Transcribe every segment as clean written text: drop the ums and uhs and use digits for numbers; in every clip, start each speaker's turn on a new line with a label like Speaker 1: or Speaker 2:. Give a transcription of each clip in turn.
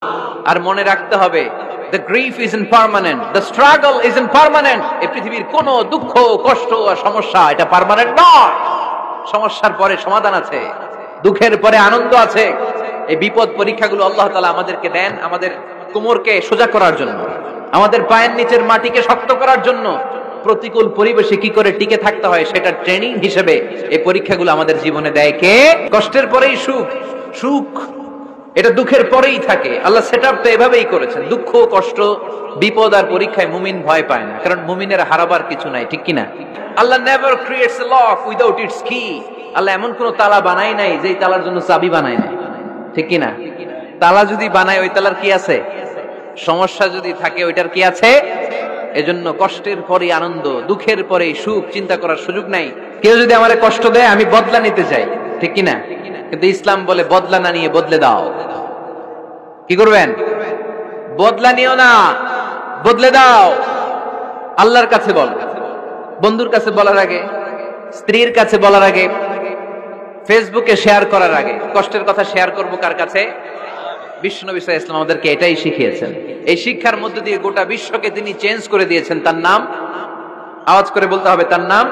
Speaker 1: আর মনে রাখতে হবে, the grief isn't permanent, the struggle isn't permanent. এই পৃথিবীর কোনো দুঃখ, কষ্ট আর সমস্যা এটা পার্মানেন্ট নয়। সমস্যার পরে সমাধান আছে, দুঃখের পরে আনন্দ আছে। এই বিপদ পরীক্ষাগুলো আল্লাহ তাআলা আমাদেরকে দেন আমাদের কোমরকে সোজা করার জন্য, আমাদের পায়ের নিচের মাটিকে শক্ত করার জন্য। প্রতিকূল পরিবেশে কি করে টিকে থাকতে হয় সেটা ট্রেনিং হিসেবে এই পরীক্ষাগুলো আমাদের জীবনে দেয় কে? কষ্টের পরেই সুখ। সুখ এটা দুঃখের পরেই থাকে। আল্লাহ সেটআপ তো এভাবেই করেছেন। দুঃখ, কষ্ট, বিপদ আর পরীক্ষায় মুমিন ভয় পায় না, কারণ মুমিনের হারাবার কিছু নাই, ঠিক কিনা? Allah never creates a lock without its key. Allah এমন কোন তালা বানায় নাই যেই তালার জন্য চাবি বানায় নাই, ঠিক কিনা? তালা যদি বানায় ওই তালার কি আছে? সমস্যা যদি থাকে ওইটার কি আছে? এজন্য কষ্টের পরে আনন্দ, দুঃখের পরে সুখ চিন্তা করার সুযোগ নাই। কেউ যদি আমারে কষ্ট দেয় আমি বদলা নিতে চাই, ঠিক কিনা? কিন্তু ইসলাম বলে বদলা না নিয়ে বদলে দাও। কি করবেন? বদলা নিও না, বদলে দাও। আল্লাহর কাছে বল, বন্ধুর কাছে বলার আগে, স্ত্রীর কাছে বলার আগে, ফেসবুকে শেয়ার করার আগে কষ্টের কথা শেয়ার করব কার কাছে? বিশ্বনবী সাল্লাল্লাহু আলাইহি ওয়াসাল্লাম আমাদেরকে এটাই শিখিয়েছেন। এই শিক্ষার মধ্যে দিয়ে গোটা বিশ্বকে তিনি চেঞ্জ করে দিয়েছেন। তার নাম আওয়াজ করে বলতে হবে, তার নাম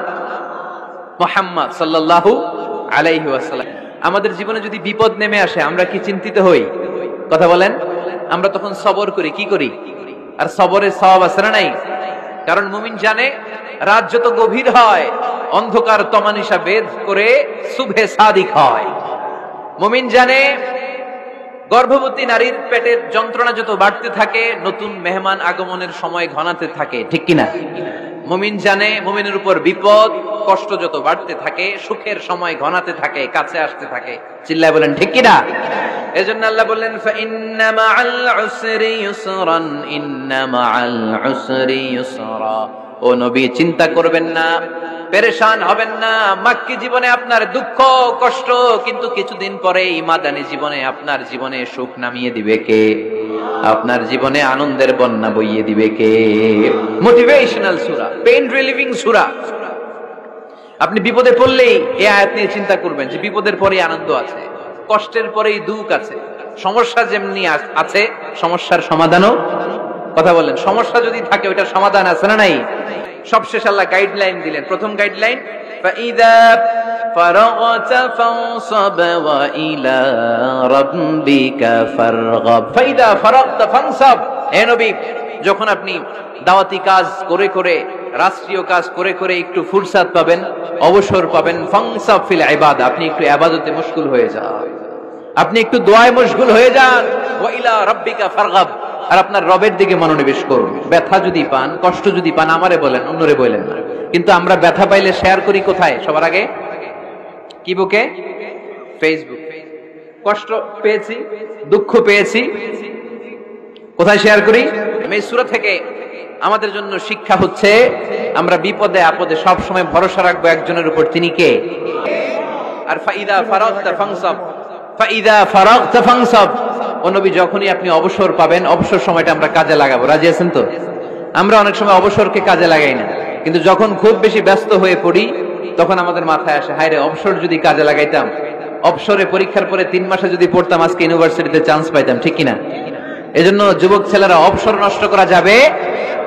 Speaker 1: মুহাম্মদ সাল্লাল্লাহু আলাইহি ওয়াসাল্লাম। আমাদের জীবনে যদি বিপদ নেমে আসে আমরা কি চিন্তিত হই? কথা বলেন। আমরা তখন সবর করি, কি করি? আর সবরের সওয়াব আছে না নাই? কারণ মুমিন জানে রাত যত গভীর হয় অন্ধকার তমানিসা বেদ করে সুবহে সাদিক হয়। মুমিন জানে গর্ভবতী নারীর পেটের যন্ত্রণা যত বাড়তে থাকে নতুন মেহমান আগমনের সময় ঘনাতে থাকে, ঠিক কিনা? মুমিন জানে মুমিনের উপর বিপদ কষ্ট যত বাড়তে থাকে সুখের সময় ঘনাতে থাকে, কাছে আসতে থাকে। চিল্লায় বলেন ঠিক কিনা? এজন্য আল্লাহ বললেন ফাইন্না মাআল উসরি ইউসরান, ইন্না মাআল উসরি ইউসরা। ও নবী চিন্তা করবেন না, পেরেশান হবেন না। মাক্কি জীবনে আপনার দুঃখ কষ্ট, কিন্তু কিছুদিন পরে ইমাদানি জীবনে আপনার জীবনে সুখ নামিয়ে দিবে কে? আপনার জীবনে আনন্দের বন্যা বইয়ে দিবে কে? মোটিভেশনাল সূরা, পেইন রিলিভিং সূরা। আপনি বিপদে পড়লেই এই আয়াত নিয়ে চিন্তা করবেন যে বিপদের পরেই আনন্দ আছে, কষ্টের পরেই দুঃখ আছে। সমস্যা যেমনি আছে সমস্যার সমাধানও। কথা বলেন, সমস্যা যদি থাকে ওইটার সমাধান আছে না নাই? সবশেষ আল্লাহ গাইডলাইন দিলেন। প্রথম গাইডলাইন ফাইদা ফারাগতা ফানসাব ওয়া ইলা রাব্বিকা ফারগাব। ফাইদা ফারাগতা ফানসাব। হে নবী, যখন আপনি দাওয়াতি কাজ করে করে রাষ্ট্রীয় কাজ করে করে একটু ফুরসাত পাবেন, অবসর পাবেন, ফানসাব ফিল ইবাদা, আপনি একটু ইবাদতে মশগুল হয়ে যান, আপনি একটু দোয়ায় মশগুল হয়ে যান। ওয়া ইলা রাব্বিকা ফারগাব, আর আপনার রবের দিকে মনোনিবেশ করুন। ব্যথা যদি পান, কষ্ট যদি পান আমারে বলেন, অন্যরে বলেন না। কিন্তু আমরা ব্যথা পাইলে শেয়ার করি কোথায়? সবার আগে কি বুকে? ফেসবুক। কষ্ট পেয়েছি, দুঃখ পেয়েছি, কোথায় শেয়ার করি? এই সূরা থেকে আমাদের জন্য শিক্ষা হচ্ছে আমরা বিপদে আপদে সব সময় ভরসা রাখবো একজনের উপর, তিনি কে? আর ফাইদা ফারাগতা ফানসাব, ফাইদা ফারাগতা ফানসাব। ও নবী, যখনই আপনি অবসর পাবেন অবসর সময়টা আমরা কাজে লাগাবো। রাজি আছেন তো? আমরা অনেক সময় অবসরকে কাজে লাগাই না, কিন্তু যখন খুব বেশি ব্যস্ত হয়ে পড়ি তখন আমাদের মাথায় আসে হায় রে, অবসর যদি কাজে লাগাইতাম, অবসরে পরীক্ষার পরে 3 মাসে যদি পড়তাম আজকে ইউনিভার্সিটিতে চান্স পাইতাম, ঠিক কিনা? এজন্য যুবক ছেলেরা অবসর নষ্ট করা যাবে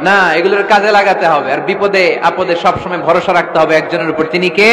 Speaker 1: না, এগুলোর কাজে লাগাতে হবে। আর বিপদে আপদে সবসময় ভরসা রাখতে হবে একজনের উপর, তিনি কে?